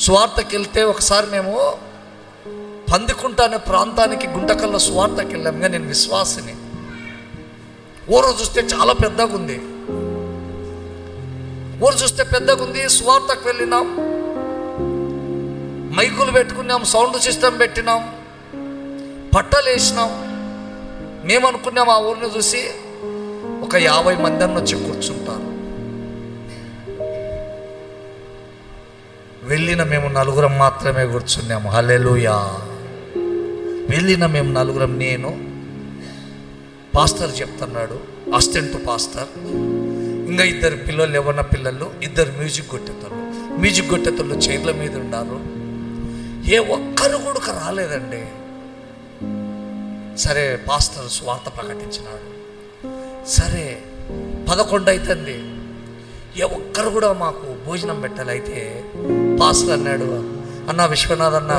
సువార్తకి వెళ్తే ఒకసారి మేము పందికుంట అనే ప్రాంతానికి గుంటకల్లో సువార్తకి వెళ్ళాం. కానీ నేను విశ్వాసిని. ఊరు చూస్తే చాలా పెద్దగా ఉంది. సువార్తకు వెళ్ళినాం, మైకులు పెట్టుకున్నాం, సౌండ్ సిస్టమ్ పెట్టినాం, పట్టలు వేసినాం. మేము అనుకున్నాం ఆ ఊరిని చూసి ఒక 50 మంది అన్న వచ్చి కూర్చుంటారు. వెళ్ళిన మేము 4 మాత్రమే కూర్చున్నాము. హల్లెలూయా. వెళ్ళిన మేము 4, నేను, పాస్టర్ చెప్తున్నాడు, అసిస్టెంట్ పాస్టర్, ఇంకా 2 పిల్లలు, ఎవరన్న పిల్లలు, 2 మ్యూజిక్ కొట్టేతోళ్ళు చైర్ల మీద ఉన్నారు. ఏ ఒక్కరు కూడా రాలేదండి. సరే పాస్టర్ స్వార్థ ప్రకటించినాడు. సరే 11 అవుతుంది. ఏ ఒక్కరు కూడా మాకు భోజనం పెట్టాలి. అయితే పాస్టర్ అన్నాడు, అన్న విశ్వనాథ్ అన్న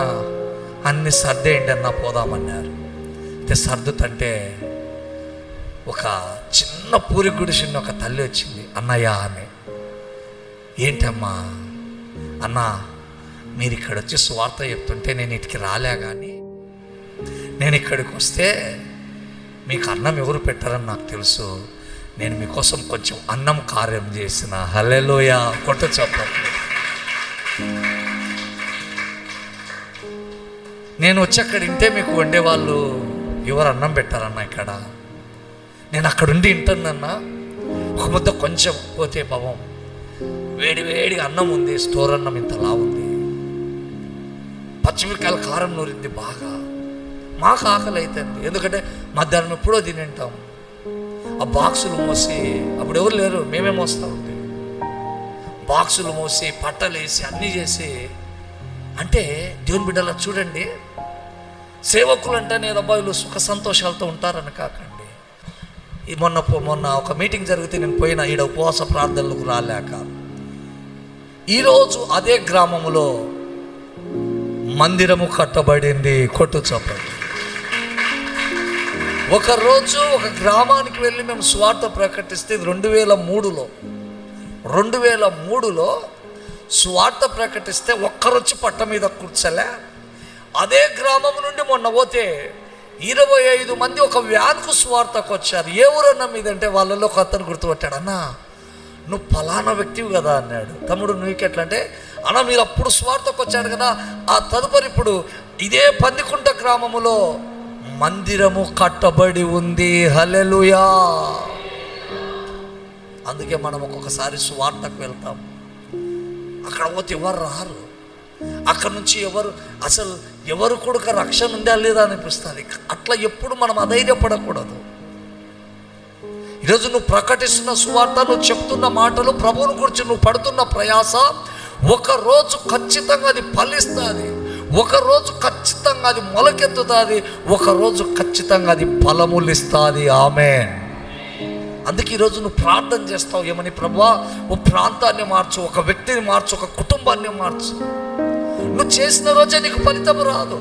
అన్ని సర్దేయండి అన్న పోదామన్నారు. అయితే సర్దుతంటే ఒక చిన్న పూరి గుడిసిన ఒక తల్లి వచ్చింది. అన్నయ్య అని. ఏంటమ్మా? అన్న మీరు ఇక్కడ వచ్చి స్వార్థ చెప్తుంటే నేను ఇటుకి రాలే, కానీ నేను ఇక్కడికి వస్తే మీకు అన్నం ఎవరు పెట్టారని నాకు తెలుసు. నేను మీకోసం కొంచెం అన్నం కార్యం చేసిన. హల్లెలూయా. కొట్ట చెప్పండి. నేను వచ్చి అక్కడ ఇంటే మీకు వండేవాళ్ళు ఎవరు అన్నం పెట్టారన్న ఇక్కడ. నేను అక్కడుండి వింటానన్నా. ఒక ముద్ద కొంచెం పోతే పాపం వేడి అన్నం ఉంది, స్టోర్ అన్నం ఇంతలా ఉంది, పచ్చిమిరకాయల కారం నూరింది బాగా. మాకు ఆకలి అవుతుంది, ఎందుకంటే మధ్యాహ్నం ఎప్పుడో తింటాం. ఆ బాక్సులు మోసి, అప్పుడు ఎవరు లేరు, మేమే మోస్తా ఉంది. బాక్సులు మోసి పట్టలు వేసి అన్నీ చేసి, అంటే దేవుని బిడ్డలా చూడండి, సేవకులు అంటే నేను అబ్బాయిలు సుఖ సంతోషాలతో ఉంటారని కాకండి. మొన్న ఒక మీటింగ్ జరిగితే నేను పోయిన, ఈడ ఉపవాస ప్రార్థనలకు రాలేక. ఈరోజు అదే గ్రామంలో మందిరము కట్టబడింది. కొట్టు చప్పండి. ఒకరోజు ఒక గ్రామానికి వెళ్ళి మేము స్వార్థ ప్రకటిస్తే 2003లో స్వార్థ ప్రకటిస్తే ఒక్కరొచ్చి పట్ట మీద కూర్చోలే. అదే గ్రామం నుండి మొన్న పోతే 25 మంది ఒక వ్యాన్కు స్వార్థకు వచ్చారు. ఏ ఊరన్నా మీదంటే వాళ్ళలో ఒక అతను గుర్తుపట్టాడు. అన్నా నువ్వు ఫలానా వ్యక్తివి కదా అన్నాడు. తమ్ముడు నువ్వుకెట్లా అంటే, అన్న మీరు అప్పుడు స్వార్థకు వచ్చాడు కదా, ఆ తదుపరి ఇప్పుడు ఇదే పందికుంట గ్రామములో మందిరము కట్టబడి ఉంది. హల్లెలూయా. అందుకే మనం ఒక్కొక్కసారి స్వార్థకు వెళ్తాం, అక్కడ పోతే ఎవరు రారు, అక్కడ నుంచి ఎవరు కూడా రక్షణ ఉందా లేదా అనిపిస్తుంది. అట్లా ఎప్పుడు మనం అధైర్యపడకూడదు. ఈరోజు నువ్వు ప్రకటిస్తున్న సువార్త, నువ్వు చెప్తున్న మాటలు, ప్రభువుని గురించి నువ్వు పడుతున్న ప్రయాస, ఒకరోజు ఖచ్చితంగా అది ఫలిస్తుంది, ఒకరోజు ఖచ్చితంగా అది మొలకెత్తుతుంది, ఒకరోజు ఖచ్చితంగా అది ఫలములు ఇస్తుంది. ఆమేన్. అందుకే ఈరోజు నువ్వు ప్రార్థన చేస్తావు, ఏమని? ప్రభువా ఓ ప్రాంతాన్ని మార్చు, ఒక వ్యక్తిని మార్చు, ఒక కుటుంబాన్ని మార్చు. నువ్వు చేసిన రోజే నీకు ఫలితం రాదు,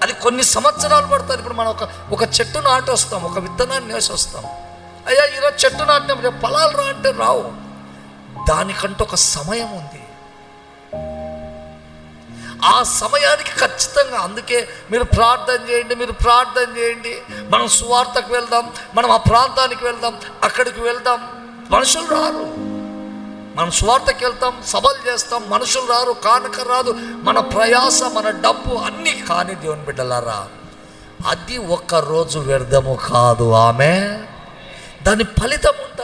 అది కొన్ని సంవత్సరాలు పడుతుంది. ఇప్పుడు మనం ఒక చెట్టు నాటి వస్తాం, ఒక విత్తనాన్ని వేసి వస్తాం. అయ్యా ఈరోజు చెట్టు నాటిన రేపు ఫలాలు రా అంటే రావు. దానికంటూ ఒక సమయం ఉంది. ఆ సమయానికి ఖచ్చితంగా, అందుకే మీరు ప్రార్థన చేయండి. మనం సువార్తకు వెళ్దాం, మనం ఆ ప్రాంతానికి వెళ్దాం, అక్కడికి వెళ్దాం. మనుషులు రారు. మనం సువార్తకి వెళ్తాం, సభలు చేస్తాం, మనుషులు రారు, కానుక రాదు, మన ప్రయాస, మన డబ్బు అన్నీ. కానీ దేవుని బిడ్డలారా, అది ఒక్కరోజు వ్యర్థము కాదు. ఆమె దాని ఫలితం ఉంటుంది.